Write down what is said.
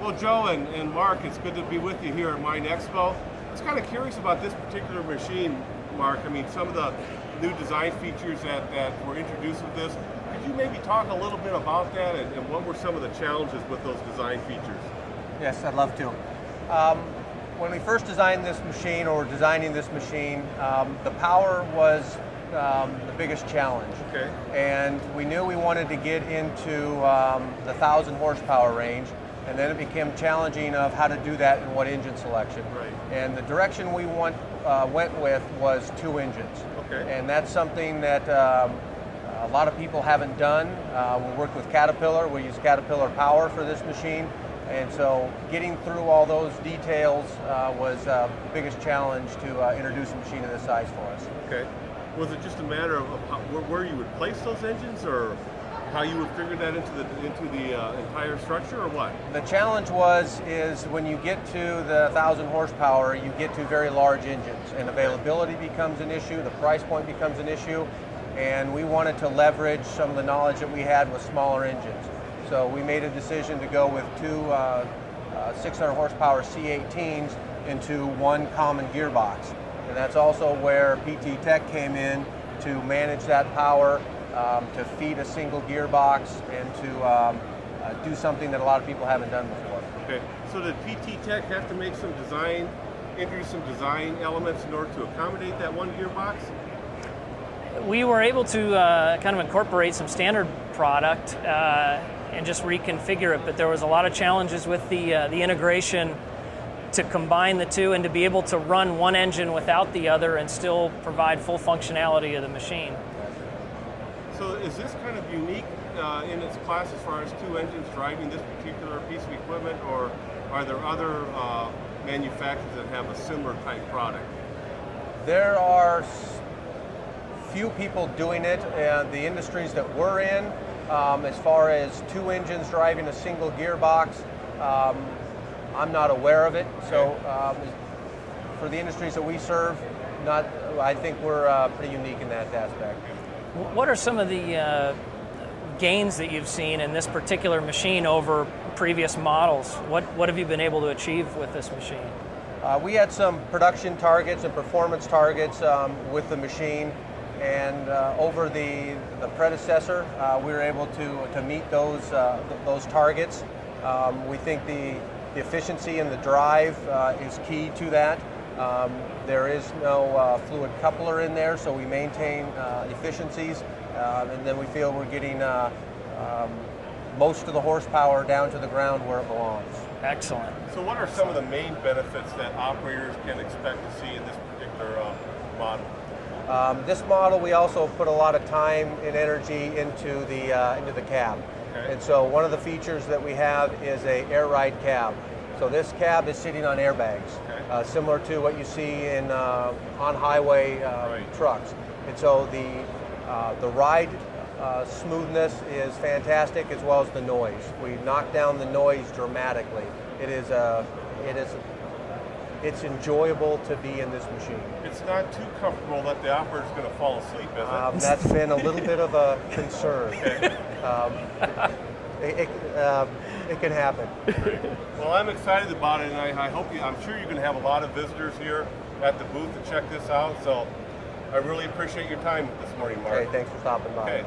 Well, Joe and Mark, it's good to be with you here at MINExpo. I was kind of curious about this particular machine, Mark. I mean, some of the new design features that were introduced with this. Could you maybe talk a little bit about that and what were some of the challenges with those design features? Yes, I'd love to. When we first designed this machine, or designing this machine, the power was the biggest challenge. Okay. And we knew we wanted to get into the 1,000 horsepower range, and then it became challenging of how to do that and what engine selection. Right. And the direction we went with was 2 engines. Okay. And that's something that a lot of people haven't done. We worked with Caterpillar. We use Caterpillar power for this machine. And so getting through all those details was the biggest challenge to introduce a machine of this size for us. Okay. Was it just a matter of where you would place those engines, or how you would figure that into the entire structure, or what? The challenge is when you get to the 1,000 horsepower, you get to very large engines, and availability becomes an issue, the price point becomes an issue, and we wanted to leverage some of the knowledge that we had with smaller engines. So we made a decision to go with 2 600 horsepower C18s into 1 common gearbox. And that's also where PT Tech came in to manage that power, to feed a single gearbox, and to do something that a lot of people haven't done before. Okay. So did PT Tech have to make some design, introduce some design elements in order to accommodate that 1 gearbox? We were able to kind of incorporate some standard product and just reconfigure it, but there was a lot of challenges with the integration to combine the 2 and to be able to run 1 engine without the other and still provide full functionality of the machine. So is this kind of unique in its class as far as 2 engines driving this particular piece of equipment, or are there other manufacturers that have a similar type product? There are few people doing it, and the industries that we're in, as far as 2 engines driving a single gearbox, I'm not aware of it. So for the industries that we serve, I think we're pretty unique in that aspect. What are some of the gains that you've seen in this particular machine over previous models? What have you been able to achieve with this machine? We had some production targets and performance targets with the machine, and over the predecessor, we were able to meet those targets. We think the efficiency and the drive is key to that. There is no fluid coupler in there, so we maintain efficiencies, and then we feel we're getting most of the horsepower down to the ground where it belongs. Excellent. So what are some of the main benefits that operators can expect to see in this particular model? This model, we also put a lot of time and energy into the cab. Okay. And so one of the features that we have is a air ride cab. So this cab is sitting on airbags, okay, similar to what you see in on-highway right, trucks. And so the ride smoothness is fantastic, as well as the noise. We knock down the noise dramatically. It's enjoyable to be in this machine. It's not too comfortable that the operator's going to fall asleep, is it? That's been a little bit of a concern. Okay. It can happen. Well, I'm excited about it, and I'm sure you're going to have a lot of visitors here at the booth to check this out. So I really appreciate your time this morning, Mark. Okay, thanks for stopping by. Okay.